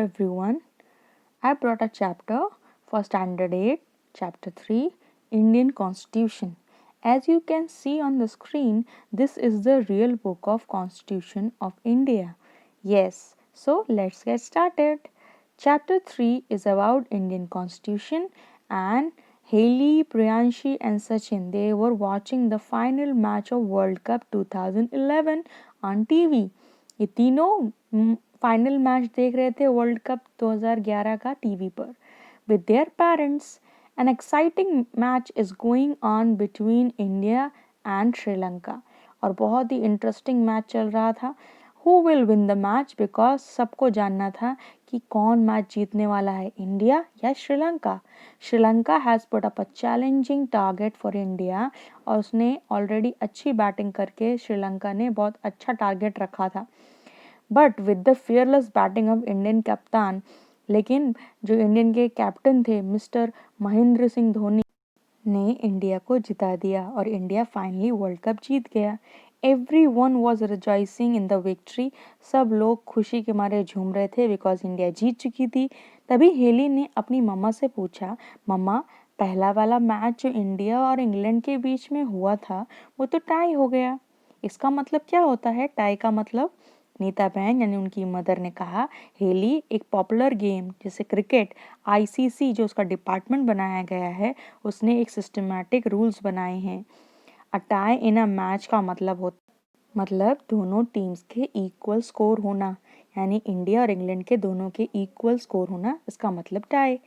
everyone. I brought a chapter for Standard 8, Chapter 3, Indian Constitution. As you can see on the screen, this is the real book of Constitution of India. Yes, so let's get started. Chapter 3 is about Indian Constitution, and Haley, Priyanshi and Sachin, they were watching the final match of World Cup 2011 on TV. ये तीनों final match देख रहे थे world cup 2011 का TV पर with their parents. An exciting match is going on between India and Sri Lanka. और बहुत ही interesting match चल रहा था. Who will win the match, because सबको जानना था कि कौन मैच जीतने वाला है, इंडिया या Sri Lanka. Sri Lanka has put up a challenging target for India, और उसने ऑलरेडी अच्छी बैटिंग करके श्रीलंका ने बहुत अच्छा टारगेट रखा था. But with the fearless batting of Indian कप्तान, लेकिन जो इंडियन के कैप्टन थे मिस्टर महेंद्र सिंह धोनी ने इंडिया को जिता दिया और इंडिया फाइनली वर्ल्ड कप जीत गया. Everyone was rejoicing in the victory. सब लोग खुशी के मारे झूम रहे थे बिकॉज इंडिया जीत चुकी थी. तभी हेली ने अपनी मम्मा से पूछा, मम्मा पहला वाला मैच जो इंडिया और इंग्लैंड के बीच में हुआ था वो तो टाई हो गया. इसका मतलब क्या होता है टाई का मतलब? नीता बहन यानी उनकी मदर ने कहा, हेली एक पॉपुलर गेम जैसे क्रिकेट, आईसीसी जो उसका डिपार्टमेंट बनाया गया है उसने एक सिस्टमैटिक रूल्स बनाए हैं. A tie in a match का मतलब दोनों टीम्स के इक्वल स्कोर होना, यानी इंडिया और इंग्लैंड के दोनों के इक्वल स्कोर होना, इसका मतलब टाई.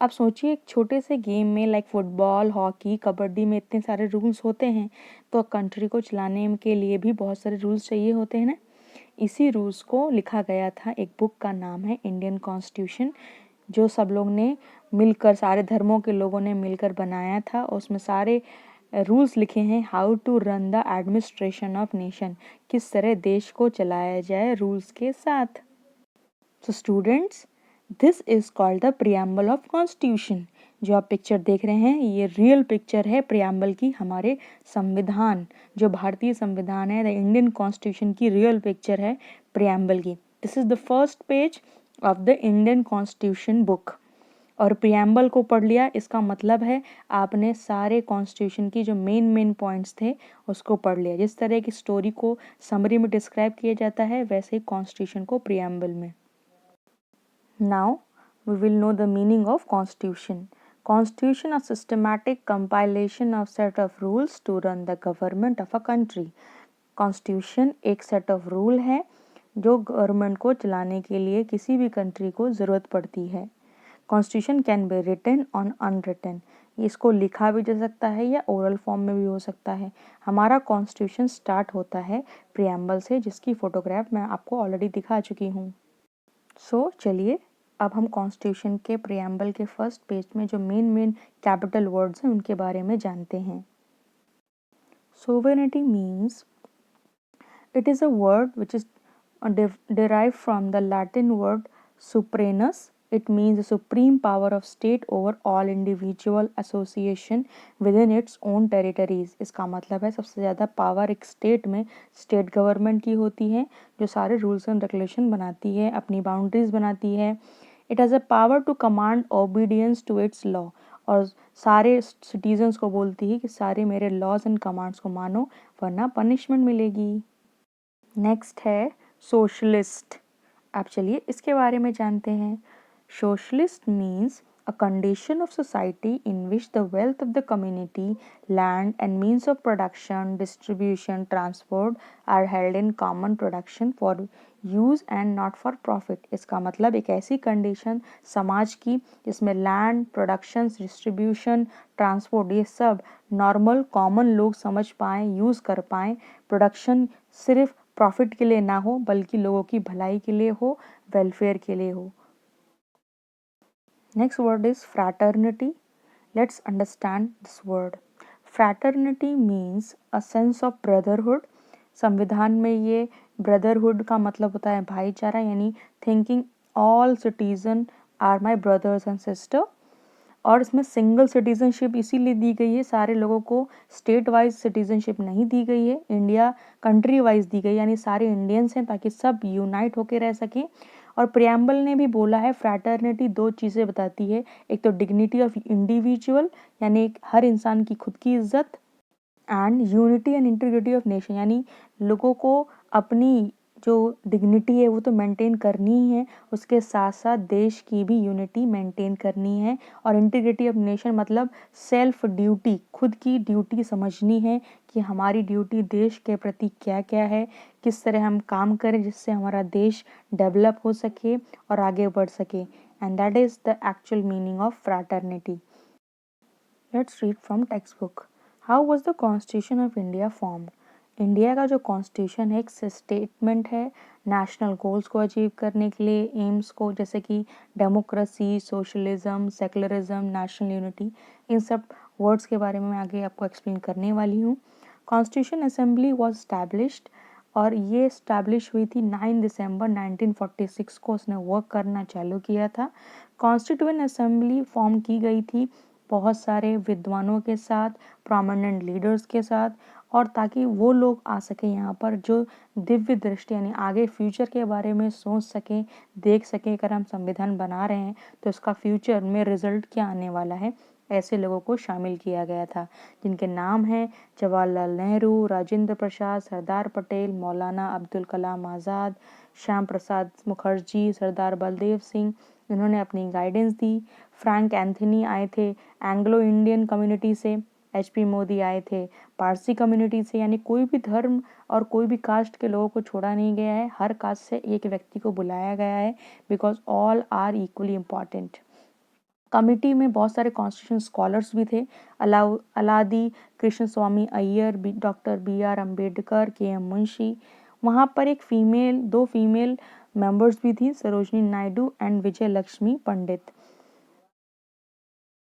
अब सोचिए एक छोटे से गेम में लाइक फुटबॉल, हॉकी, कबड्डी में इतने सारे रूल्स होते हैं, तो कंट्री को चलाने के लिए भी बहुत सारे रूल्स चाहिए होते हैं ना. इसी रूल्स को लिखा गया था. एक बुक का नाम है इंडियन कॉन्स्टिट्यूशन, जो सब लोग ने मिलकर, सारे धर्मों के लोगों ने मिलकर बनाया था. उसमें सारे रूल्स लिखे हैं. How to run the administration of nation, किस तरह देश को चलाया जाए रूल्स के साथ. So students, this is called the preamble of constitution. जो आप पिक्चर देख रहे हैं ये रियल पिक्चर है प्रियम्बल की. हमारे संविधान, जो भारतीय संविधान है, द इंडियन कॉन्स्टिट्यूशन की रियल पिक्चर है प्रियम्बल की. This is the first page of the Indian constitution book. और प्रियम्बल को पढ़ लिया, इसका मतलब है आपने सारे कॉन्स्टिट्यूशन की जो मेन पॉइंट्स थे उसको पढ़ लिया. जिस तरह की स्टोरी को समरी में डिस्क्राइब किया जाता है वैसे ही कॉन्स्टिट्यूशन को प्रियम्बल में. Now we will know the meaning of Constitution. Constitution a systematic compilation of set of rules to run the government of a country. Constitution एक set of rule है जो गवर्नमेंट को चलाने के लिए किसी भी कंट्री को ज़रूरत पड़ती है. Constitution can be written on unwritten. इसको लिखा भी जा सकता है या ओरल फॉर्म में भी हो सकता है. हमारा कॉन्स्टिट्यूशन स्टार्ट होता है प्रियम्बल से, जिसकी फ़ोटोग्राफ मैं आपको ऑलरेडी दिखा चुकी हूँ. सो चलिए अब हम कॉन्स्टिट्यूशन के प्रियम्बल के फर्स्ट पेज में जो मेन कैपिटल वर्ड्स हैं उनके बारे में जानते हैं. Sovereignty means it is a word which is derived from the Latin word supranus. It means the supreme power of state over all individual association within its own territories. इसका मतलब है सबसे ज़्यादा पावर एक स्टेट में state government की होती है, जो सारे रूल्स एंड रेगुलेशन बनाती है, अपनी बाउंड्रीज बनाती है. It has a power to command obedience to its law, और सारे सिटीजन्स को बोलती है कि सारे मेरे लॉज एंड कमांड्स को मानो वरना पनिशमेंट मिलेगी. नेक्स्ट है सोशलिस्ट. अब चलिए इसके बारे में जानते हैं. Socialist means a condition of society in which the wealth of the community, land and means of production, distribution, transport are held in common production for use and not for profit. इसका मतलब एक ऐसी condition समाज की जिसमें land, production, distribution, transport ये सब normal common लोग समझ पाएँ, यूज़ कर पाएँ. प्रोडक्शन सिर्फ प्रॉफिट के लिए ना हो बल्कि लोगों की भलाई के लिए हो, वेलफेयर के लिए हो. Next word is fraternity. Let's understand this word. Fraternity means a sense of brotherhood. संविधान में ये brotherhood का मतलब होता है भाईचारा, यानी thinking all citizen are my brothers and sister. और इसमें सिंगल सिटीजनशिप इसीलिए दी गई है, सारे लोगों को स्टेट वाइज सिटीजनशिप नहीं दी गई है, इंडिया कंट्री वाइज दी गई, यानी सारे इंडियंस हैं ताकि सब यूनाइट होकर रह सकें. और प्रियम्बल ने भी बोला है फ्रैटर्निटी 2 चीज़ें बताती है, एक तो डिग्निटी ऑफ इंडिविजुअल यानी हर इंसान की खुद की इज्जत, and unity and integrity of nation यानी लोगों को अपनी जो डिग्निटी है वो तो मेंटेन करनी ही है, उसके साथ साथ देश की भी यूनिटी मेंटेन करनी है। और इंटीग्रिटी ऑफ नेशन मतलब सेल्फ ड्यूटी, खुद की ड्यूटी समझनी है कि हमारी ड्यूटी देश के प्रति क्या क्या है, किस तरह हम काम करें जिससे हमारा देश डेवलप हो सके और आगे बढ़ सके। And that is the actual meaning of fraternity. Let's read from text book. How was the constitution of India formed? India का जो कॉन्स्टिट्यूशन है एक स्टेटमेंट है नेशनल गोल्स को अचीव करने के लिए, एम्स को, जैसे कि democracy, socialism, secularism, national unity, इन सब वर्ड्स के बारे में मैं आगे आपको एक्सप्लेन करने वाली हूँ। कॉन्स्टिट्यूशन असेंबली वॉज स्टैब्लिश्ड और ये स्टैब्लिश हुई थी 9 दिसंबर 1946 को, उसने वर्क करना चालू किया था। कॉन्स्टिट्यूएंट असेंबली फॉर्म की गई थी बहुत सारे विद्वानों के साथ, प्रोमिनेंट लीडर्स के साथ, और ताकि वो लोग आ सकें यहाँ पर जो दिव्य दृष्टि यानी आगे फ्यूचर के बारे में सोच सकें, देख सकें। अगर हम संविधान बना रहे हैं तो इसका फ्यूचर में रिजल्ट क्या आने वाला है, ऐसे लोगों को शामिल किया गया था, जिनके नाम हैं जवाहरलाल नेहरू, राजेंद्र प्रसाद, सरदार पटेल, मौलाना अब्दुल कलाम आज़ाद, श्याम प्रसाद मुखर्जी, सरदार बलदेव सिंह। इन्होंने अपनी गाइडेंस दी। फ्रैंक एंथनी आए थे एंग्लो इंडियन कम्युनिटी से, एचपी मोदी आए थे पारसी कम्युनिटी से, यानी कोई भी धर्म और कोई भी कास्ट के लोगों को छोड़ा नहीं गया है, हर कास्ट से एक व्यक्ति को बुलाया गया है, because all are equally important. Committee में बहुत सारे कॉन्स्टिट्यूशन स्कॉलर्स भी थे, Alladi Krishnaswamy Iyer, doctor BR Ambedkar, KM Munshi. वहाँ पर दो फीमेल मेंबर्स भी थी, Sarojini Naidu and Vijay Lakshmi Pandit.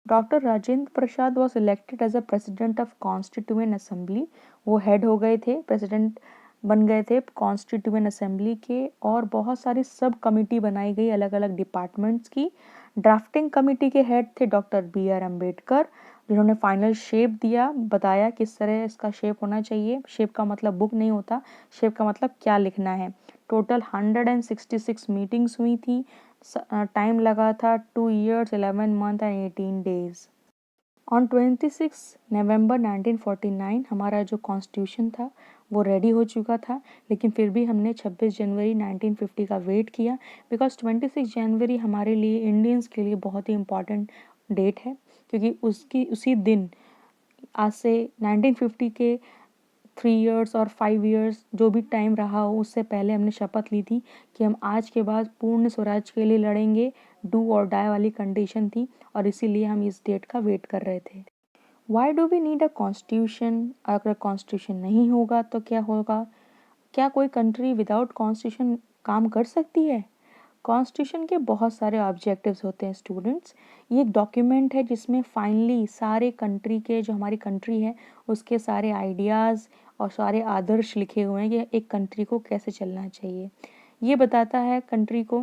Doctor Rajendra Prasad was elected as a president of constituent assembly. वो हेड हो गए थे, प्रेसिडेंट बन गए थे कॉन्स्टिट्यूएंट असेंबली के, और बहुत सारी सब कमिटी बनाई गई अलग अलग डिपार्टमेंट्स की। ड्राफ्टिंग कमिटी के हेड थे डॉक्टर BR अम्बेडकर, जिन्होंने फाइनल शेप दिया, बताया किस तरह इसका शेप होना चाहिए। शेप का मतलब बुक नहीं होता, शेप का मतलब क्या लिखना है। टोटल 166 मीटिंग्स हुई थी, टाइम लगा था 2 years 11 months and 18 days। On 26 नवंबर 1949 हमारा जो कॉन्स्टिट्यूशन था वो रेडी हो चुका था, लेकिन फिर भी हमने 26 जनवरी 1950 का वेट किया, बिकॉज 26 जनवरी हमारे लिए इंडियंस के लिए बहुत ही इम्पॉर्टेंट डेट है, क्योंकि उसी दिन आज से 1950 के 3 years और 5 years जो भी टाइम रहा हो, उससे पहले हमने शपथ ली थी कि हम आज के बाद पूर्ण स्वराज के लिए लड़ेंगे। डू और डाई वाली कंडीशन थी, और इसीलिए हम इस डेट का वेट कर रहे थे। Why do we need a constitution? अगर कॉन्स्टिट्यूशन नहीं होगा तो क्या होगा? क्या कोई कंट्री विदाउट कॉन्स्टिट्यूशन काम कर सकती है? कॉन्स्टिट्यूशन के बहुत सारे ऑब्जेक्टिव्स होते हैं स्टूडेंट्स। ये एक डॉक्यूमेंट है जिसमें फाइनली सारे कंट्री के, जो हमारी कंट्री है उसके सारे आइडियाज़ और सारे आदर्श लिखे हुए हैं कि एक कंट्री को कैसे चलना चाहिए। ये बताता है कंट्री को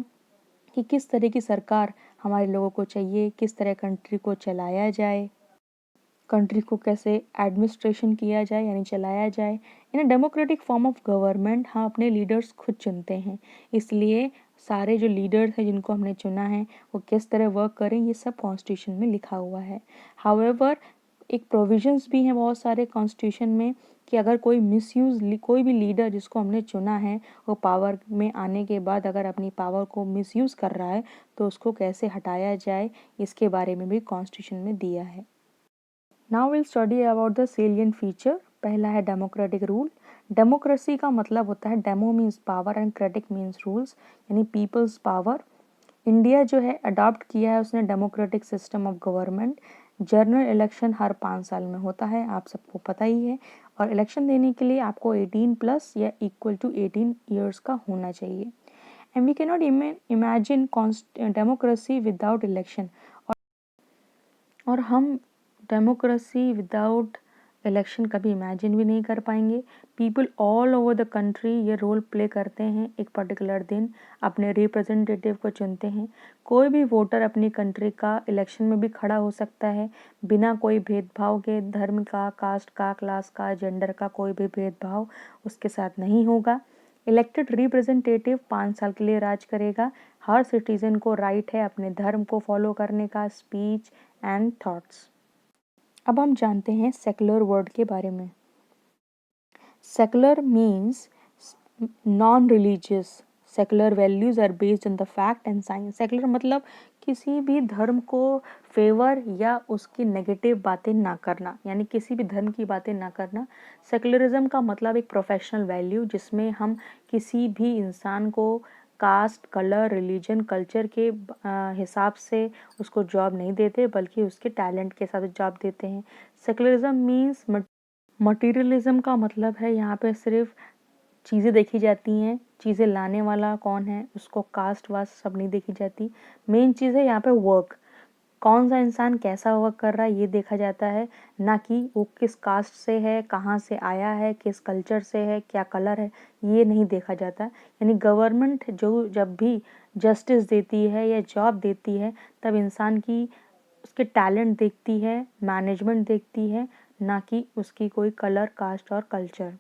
कि किस तरह की सरकार हमारे लोगों को चाहिए, किस तरह कंट्री को चलाया जाए, कंट्री को कैसे एडमिनिस्ट्रेशन किया जाए यानी चलाया जाए। In a democratic form of government हम अपने लीडर्स खुद चुनते हैं, इसलिए सारे जो लीडर्स हैं जिनको हमने चुना है वो किस तरह वर्क करें, ये सब कॉन्स्टिट्यूशन में लिखा हुआ है। हाउएवर एक प्रोविजंस भी हैं बहुत सारे कॉन्स्टिट्यूशन में कि अगर कोई कोई भी लीडर जिसको हमने चुना है वो पावर में आने के बाद अगर अपनी पावर को मिसयूज़ कर रहा है तो उसको कैसे हटाया जाए, इसके बारे में भी कॉन्स्टिट्यूशन में दिया है। Now will study about the salient feature. पहला है डेमोक्रेटिक रूल। डेमोक्रेसी का मतलब होता है, demo means power and cratic means rules, यानी पीपल्स पावर। इंडिया जो है अडॉप्ट किया है उसने democratic system of government. General election हर 5 साल में होता है, आप सबको पता ही है, और इलेक्शन देने के लिए आपको 18+ या इक्वल टू 18 ईयर्स का होना चाहिए। And we can not imagine democracy without election, और हम डेमोक्रेसी विदाउट इलेक्शन कभी इमेजिन भी नहीं कर पाएंगे। People all over the country ये रोल प्ले करते हैं, एक पर्टिकुलर दिन अपने रिप्रेजेंटेटिव को चुनते हैं। कोई भी वोटर अपनी कंट्री का इलेक्शन में भी खड़ा हो सकता है, बिना कोई भेदभाव के, धर्म का, कास्ट का, क्लास का, जेंडर का कोई भी भेदभाव उसके साथ नहीं होगा। इलेक्टेड रिप्रेजेंटेटिव 5 साल के लिए राज करेगा। हर सिटीजन को राइट है अपने धर्म को फॉलो करने का, स्पीच एंड थॉट्स। अब हम जानते हैं सेकुलर वर्ड के बारे में। Secular means non religious. Secular values are based on the fact and science. Secular मतलब किसी भी धर्म को फेवर या उसकी नेगेटिव बातें ना करना, यानी किसी भी धर्म की बातें ना करना। सेकुलरिज्म का मतलब एक प्रोफेशनल वैल्यू जिसमें हम किसी भी इंसान को कास्ट, कलर, रिलीजन, कल्चर के हिसाब से उसको जॉब नहीं देते, बल्कि उसके टैलेंट के साथ जॉब देते हैं। सेकुलरिज्म मीन्स मटीरियलिज्म का मतलब है यहाँ पे सिर्फ चीज़ें देखी जाती हैं, चीज़ें लाने वाला कौन है, उसको कास्ट वास्ट सब नहीं देखी जाती। मेन चीज़ है यहाँ पे वर्क, कौन सा इंसान कैसा वर्क कर रहा है ये देखा जाता है, ना कि वो किस कास्ट से है, कहाँ से आया है, किस कल्चर से है, क्या कलर है, ये नहीं देखा जाता। यानी गवर्नमेंट जो जब भी जस्टिस देती है या जॉब देती है तब इंसान की उसके टैलेंट देखती है, मैनेजमेंट देखती है, ना कि उसकी कोई कलर, कास्ट और कल्चर।